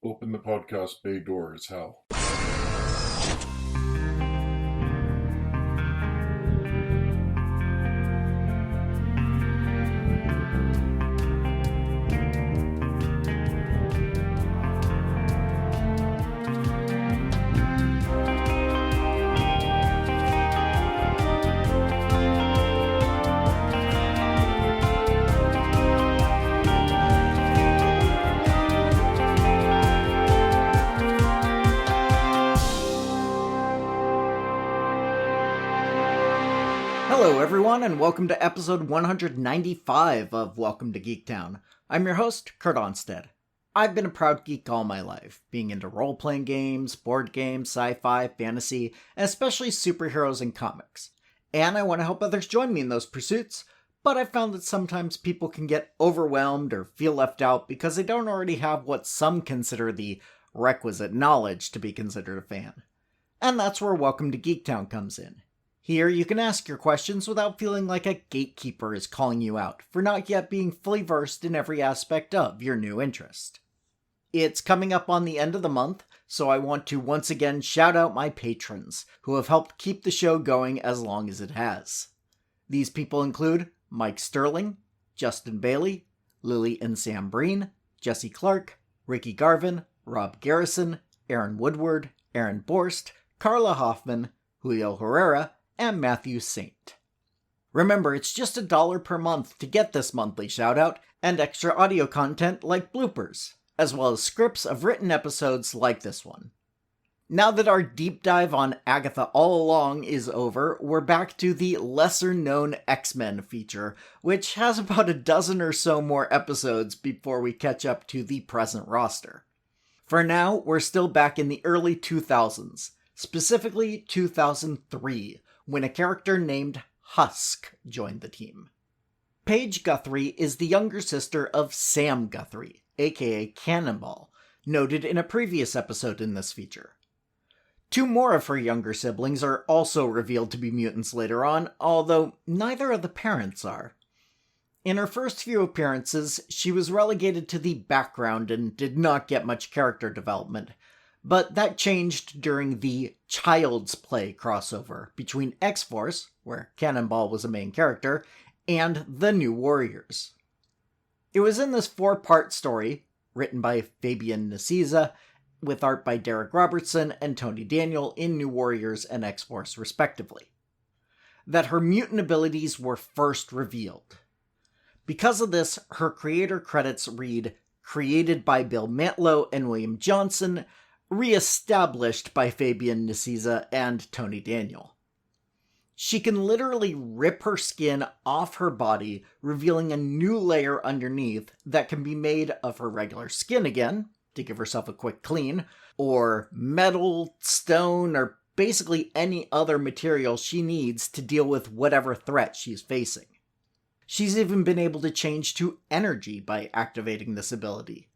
Open the podcast bay doors, Hal. Hello everyone, and welcome to episode 195 of Welcome to Geektown. I'm your host, Kurt Onstead. I've been a proud geek all my life, being into role-playing games, board games, sci-fi, fantasy, and especially superheroes and comics. And I want to help others join me in those pursuits, but I've found that sometimes people can get overwhelmed or feel left out because they don't already have what some consider the requisite knowledge to be considered a fan. And that's where Welcome to Geektown comes in. Here, you can ask your questions without feeling like a gatekeeper is calling you out for not yet being fully versed in every aspect of your new interest. It's coming up on the end of the month, so I want to once again shout out my patrons, who have helped keep the show going as long as it has. These people include Mike Sterling, Justin Bailey, Lily and Sam Breen, Jesse Clark, Ricky Garvin, Rob Garrison, Aaron Woodward, Aaron Borst, Carla Hoffman, Julio Herrera, and Matthew Saint. Remember, it's just $1 per month to get this monthly shoutout and extra audio content like bloopers, as well as scripts of written episodes like this one. Now that our deep dive on Agatha All Along is over, we're back to the lesser-known X-Men feature, which has about a dozen or so more episodes before we catch up to the present roster. For now, we're still back in the early 2000s, specifically 2003, when a character named Husk joined the team. Paige Guthrie is the younger sister of Sam Guthrie, aka Cannonball, noted in a previous episode in this feature. Two more of her younger siblings are also revealed to be mutants later on, although neither of the parents are. In her first few appearances, she was relegated to the background and did not get much character development, but that changed during the Child's Play crossover between X-Force, where Cannonball was a main character, and The New Warriors. It was in this 4-part story, written by Fabian Nicieza, with art by Derek Robertson and Tony Daniel in New Warriors and X-Force respectively, that her mutant abilities were first revealed. Because of this, her creator credits read, created by Bill Mantlo and William Johnson, re-established by Fabian Nicieza and Tony Daniel. She can literally rip her skin off her body, revealing a new layer underneath that can be made of her regular skin again, to give herself a quick clean, or metal, stone, or basically any other material she needs to deal with whatever threat she's facing. She's even been able to change to energy by activating this ability.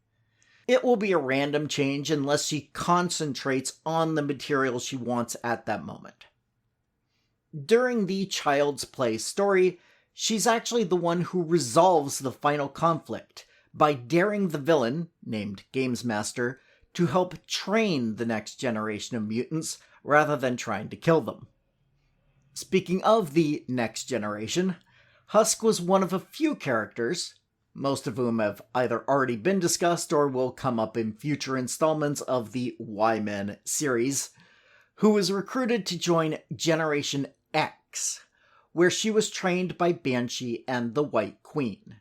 It will be a random change unless she concentrates on the material she wants at that moment. During the Child's Play story, she's actually the one who resolves the final conflict by daring the villain, named Gamesmaster, to help train the next generation of mutants rather than trying to kill them. Speaking of the next generation, Husk was one of a few characters, most of whom have either already been discussed or will come up in future installments of the Y-Men series, who was recruited to join Generation X, where she was trained by Banshee and the White Queen.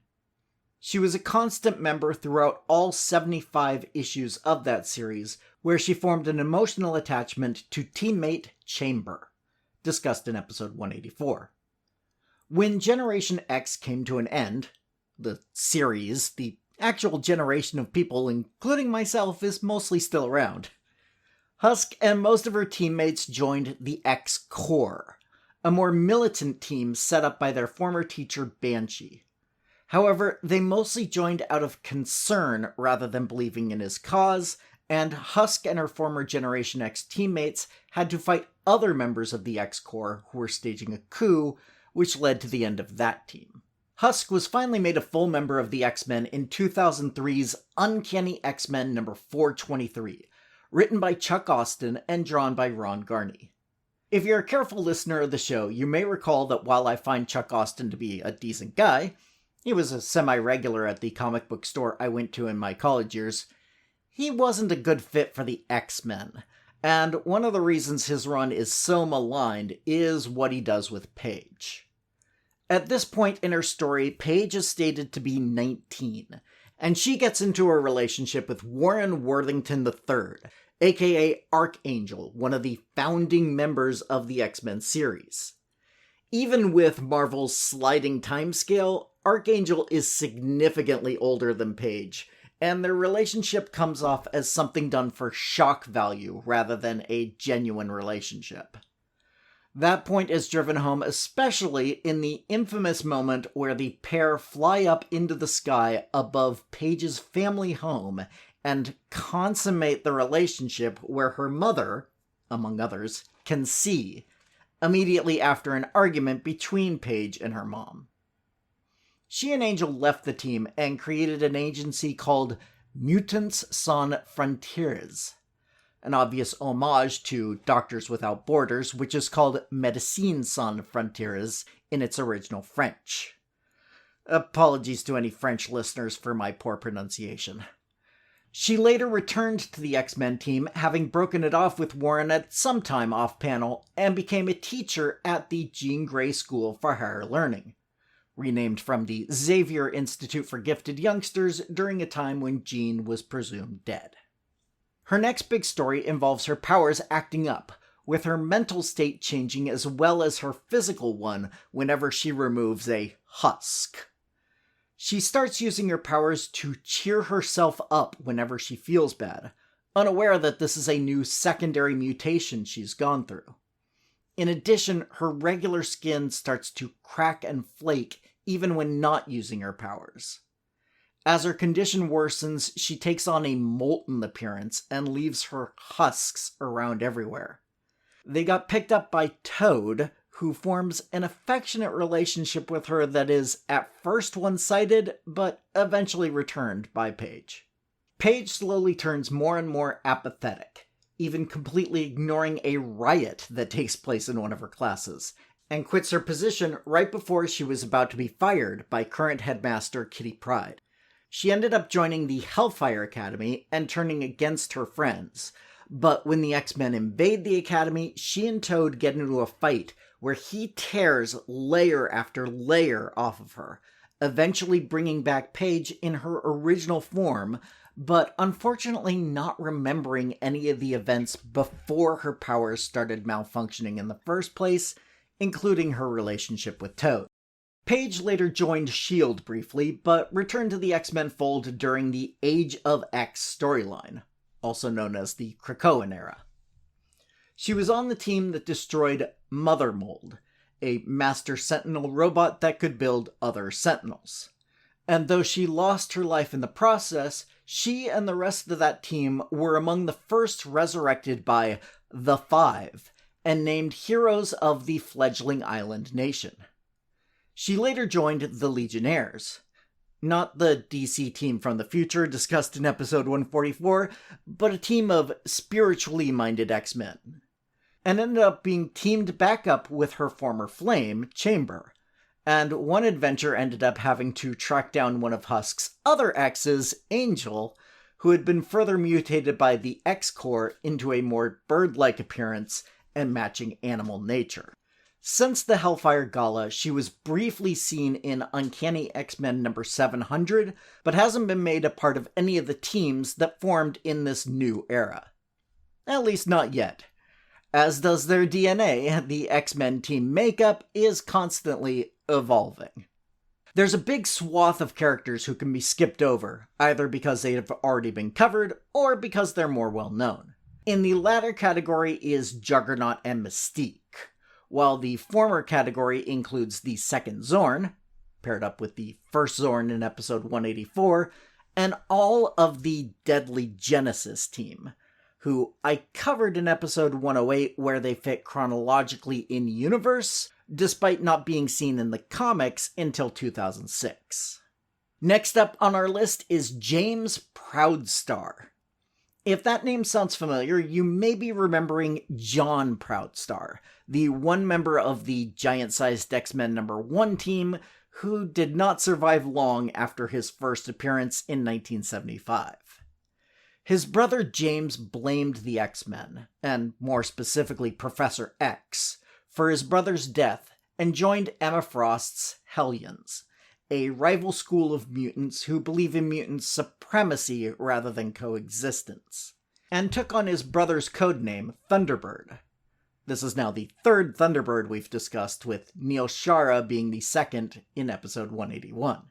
She was a constant member throughout all 75 issues of that series, where she formed an emotional attachment to teammate Chamber, discussed in episode 184. When Generation X came to an end, the series, the actual generation of people, including myself, is mostly still around. Husk and most of her teammates joined the X-Corps, a more militant team set up by their former teacher Banshee. However, they mostly joined out of concern rather than believing in his cause, and Husk and her former Generation X teammates had to fight other members of the X-Corps who were staging a coup, which led to the end of that team. Husk was finally made a full member of the X-Men in 2003's Uncanny X-Men number 423, written by Chuck Austen and drawn by Ron Garney. If you're a careful listener of the show, you may recall that while I find Chuck Austen to be a decent guy, he was a semi-regular at the comic book store I went to in my college years, he wasn't a good fit for the X-Men. And one of the reasons his run is so maligned is what he does with Paige. At this point in her story, Paige is stated to be 19, and she gets into a relationship with Warren Worthington III, aka Archangel, one of the founding members of the X-Men series. Even with Marvel's sliding timescale, Archangel is significantly older than Paige, and their relationship comes off as something done for shock value rather than a genuine relationship. That point is driven home especially in the infamous moment where the pair fly up into the sky above Paige's family home and consummate the relationship where her mother, among others, can see, immediately after an argument between Paige and her mom. She and Angel left the team and created an agency called Mutants Sans Frontières, an obvious homage to Doctors Without Borders, which is called Médecins Sans Frontières in its original French. Apologies to any French listeners for my poor pronunciation. She later returned to the X-Men team, having broken it off with Warren at some time off-panel, and became a teacher at the Jean Grey School for Higher Learning, renamed from the Xavier Institute for Gifted Youngsters during a time when Jean was presumed dead. Her next big story involves her powers acting up, with her mental state changing as well as her physical one whenever she removes a husk. She starts using her powers to cheer herself up whenever she feels bad, unaware that this is a new secondary mutation she's gone through. In addition, her regular skin starts to crack and flake even when not using her powers. As her condition worsens, she takes on a molten appearance and leaves her husks around everywhere. They got picked up by Toad, who forms an affectionate relationship with her that is at first one-sided, but eventually returned by Paige. Paige slowly turns more and more apathetic, even completely ignoring a riot that takes place in one of her classes, and quits her position right before she was about to be fired by current headmaster Kitty Pryde. She ended up joining the Hellfire Academy and turning against her friends, but when the X-Men invade the Academy, she and Toad get into a fight where he tears layer after layer off of her, eventually bringing back Paige in her original form, but unfortunately not remembering any of the events before her powers started malfunctioning in the first place, including her relationship with Toad. Paige later joined S.H.I.E.L.D. briefly, but returned to the X-Men fold during the Age of X storyline, also known as the Krakoan era. She was on the team that destroyed Mother Mold, a Master Sentinel robot that could build other Sentinels. And though she lost her life in the process, she and the rest of that team were among the first resurrected by the Five, and named heroes of the fledgling island nation. She later joined the Legionnaires, not the DC team from the future discussed in episode 144, but a team of spiritually minded X-Men, and ended up being teamed back up with her former flame, Chamber, and one adventure ended up having to track down one of Husk's other exes, Angel, who had been further mutated by the X-Corps into a more bird-like appearance and matching animal nature. Since the Hellfire Gala, she was briefly seen in Uncanny X-Men number 700, but hasn't been made a part of any of the teams that formed in this new era. At least not yet. As does their DNA, the X-Men team makeup is constantly evolving. There's a big swath of characters who can be skipped over, either because they have already been covered, or because they're more well-known. In the latter category is Juggernaut and Mystique, while the former category includes the second Zorn, paired up with the first Zorn in episode 184, and all of the Deadly Genesis team, who I covered in episode 108 where they fit chronologically in universe, despite not being seen in the comics until 2006. Next up on our list is James Proudstar. If that name sounds familiar, you may be remembering John Proudstar, the one member of the giant-sized X-Men #1 team who did not survive long after his first appearance in 1975. His brother James blamed the X-Men, and more specifically Professor X, for his brother's death and joined Emma Frost's Hellions, a rival school of mutants who believe in mutant supremacy rather than coexistence, and took on his brother's codename, Thunderbird. This is now the third Thunderbird we've discussed, with Neil Shara being the second in episode 181.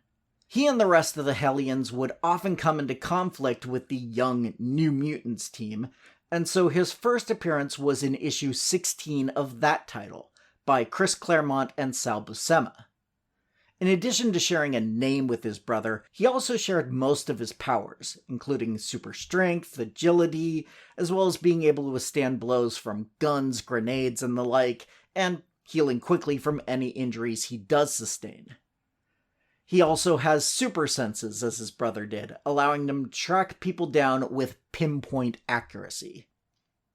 He and the rest of the Hellions would often come into conflict with the young New Mutants team, and so his first appearance was in issue 16 of that title, by Chris Claremont and Sal Buscema. In addition to sharing a name with his brother, he also shared most of his powers, including super strength, agility, as well as being able to withstand blows from guns, grenades, and the like, and healing quickly from any injuries he does sustain. He also has super senses, as his brother did, allowing him to track people down with pinpoint accuracy.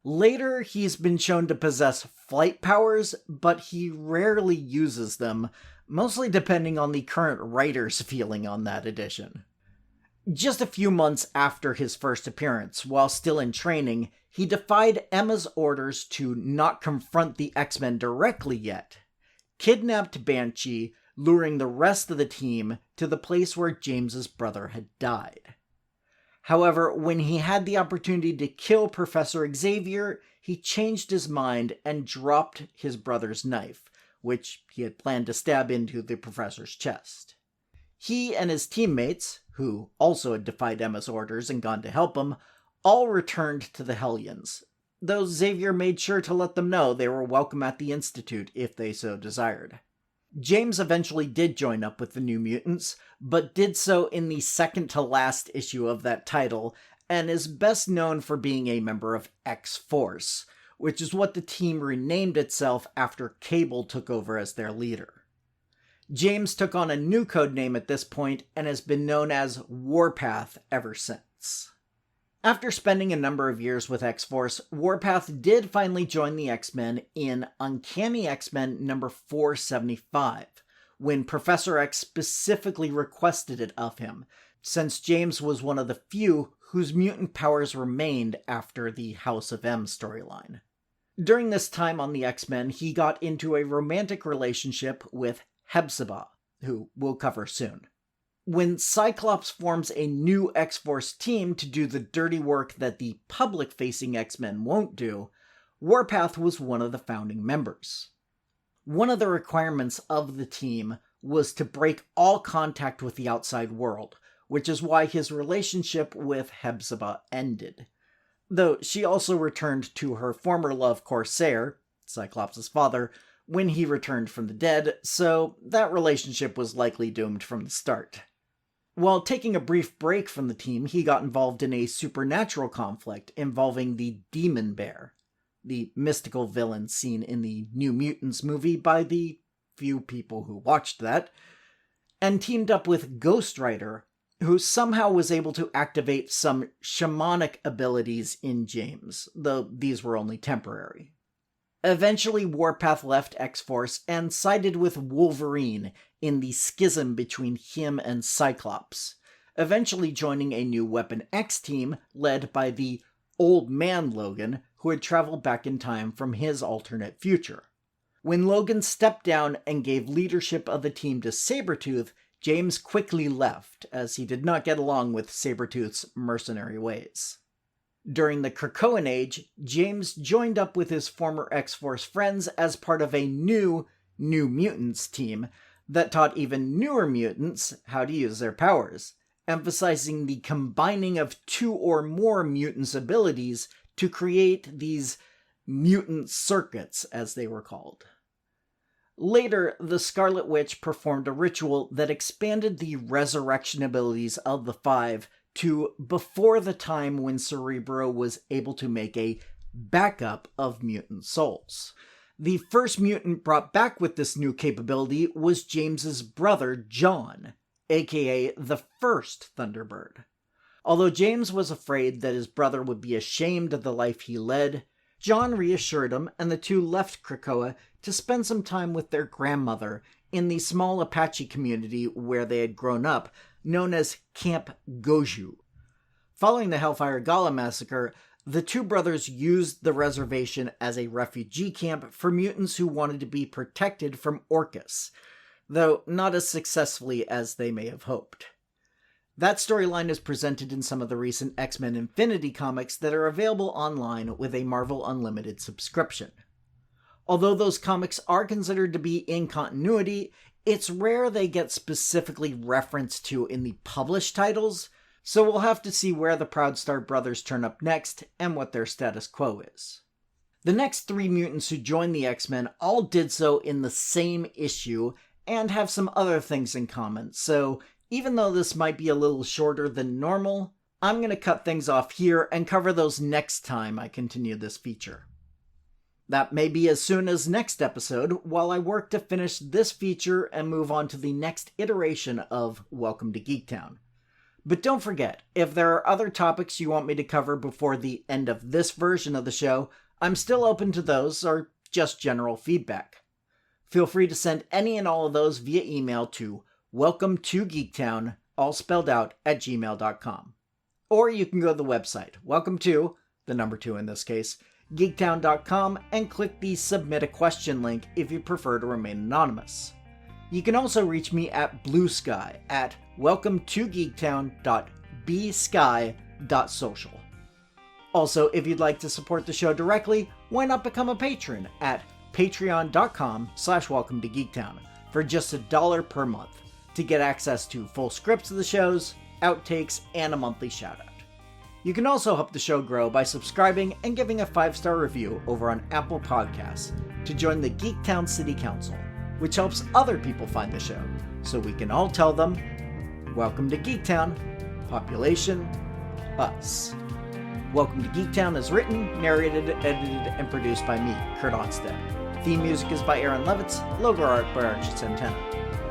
Later, he's been shown to possess flight powers, but he rarely uses them, mostly depending on the current writer's feeling on that edition. Just a few months after his first appearance, while still in training, he defied Emma's orders to not confront the X-Men directly yet, kidnapped Banshee, luring the rest of the team to the place where James's brother had died. However, when he had the opportunity to kill Professor Xavier, he changed his mind and dropped his brother's knife, which he had planned to stab into the professor's chest. He and his teammates, who also had defied Emma's orders and gone to help him, all returned to the Hellions, though Xavier made sure to let them know they were welcome at the Institute if they so desired. James eventually did join up with the New Mutants, but did so in the second-to-last issue of that title, and is best known for being a member of X-Force, which is what the team renamed itself after Cable took over as their leader. James took on a new codename at this point, and has been known as Warpath ever since. After spending a number of years with X-Force, Warpath did finally join the X-Men in Uncanny X-Men number 475, when Professor X specifically requested it of him, since James was one of the few whose mutant powers remained after the House of M storyline. During this time on the X-Men, he got into a romantic relationship with Hepzibah, who we'll cover soon. When Cyclops forms a new X-Force team to do the dirty work that the public-facing X-Men won't do, Warpath was one of the founding members. One of the requirements of the team was to break all contact with the outside world, which is why his relationship with Hepzibah ended. Though she also returned to her former love Corsair, Cyclops' father, when he returned from the dead, so that relationship was likely doomed from the start. While taking a brief break from the team, he got involved in a supernatural conflict involving the Demon Bear, the mystical villain seen in the New Mutants movie by the few people who watched that, and teamed up with Ghost Rider, who somehow was able to activate some shamanic abilities in James, though these were only temporary. Eventually, Warpath left X-Force and sided with Wolverine in the schism between him and Cyclops, eventually joining a new Weapon X team led by the Old Man Logan, who had traveled back in time from his alternate future. When Logan stepped down and gave leadership of the team to Sabretooth, James quickly left, as he did not get along with Sabretooth's mercenary ways. During the Krakoan Age, James joined up with his former X-Force friends as part of a New Mutants team that taught even newer mutants how to use their powers, emphasizing the combining of two or more mutants' abilities to create these mutant circuits, as they were called. Later, the Scarlet Witch performed a ritual that expanded the resurrection abilities of the Five to before the time when Cerebro was able to make a backup of mutant souls. The first mutant brought back with this new capability was James's brother, John, aka the first Thunderbird. Although James was afraid that his brother would be ashamed of the life he led, John reassured him, and the two left Krakoa to spend some time with their grandmother in the small Apache community where they had grown up, known as Camp Goju. Following the Hellfire Gala massacre, the two brothers used the reservation as a refugee camp for mutants who wanted to be protected from Orcus, though not as successfully as they may have hoped. That storyline is presented in some of the recent X-Men Infinity comics that are available online with a Marvel Unlimited subscription. Although those comics are considered to be in continuity, it's rare they get specifically referenced to in the published titles, so we'll have to see where the Proudstar brothers turn up next and what their status quo is. The next three mutants who joined the X-Men all did so in the same issue and have some other things in common, so even though this might be a little shorter than normal, I'm going to cut things off here and cover those next time I continue this feature. That may be as soon as next episode, while I work to finish this feature and move on to the next iteration of Welcome to Geektown. But don't forget, if there are other topics you want me to cover before the end of this version of the show, I'm still open to those, or just general feedback. Feel free to send any and all of those via email to welcome2geektown, all spelled out, @gmail.com. Or you can go to the website, welcome to, the number 2 in this case, geektown.com, and click the Submit a Question link if you prefer to remain anonymous. You can also reach me at Blue Sky at welcome2geektown.bsky.social. Also, if you'd like to support the show directly, why not become a patron at patreon.com/welcome to geektown for just $1 per month to get access to full scripts of the shows, outtakes, and a monthly shoutout. You can also help the show grow by subscribing and giving a 5-star review over on Apple Podcasts to join the Geektown City Council, which helps other people find the show, so we can all tell them, welcome to Geektown, population, us. Welcome to Geektown is written, narrated, edited, and produced by me, Kurt Onstead. Theme music is by Aaron Levitz, logo art by Archie Santana.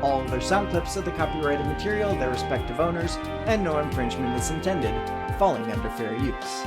All other sound clips are the copyrighted material, their respective owners, and no infringement is intended, falling under fair use.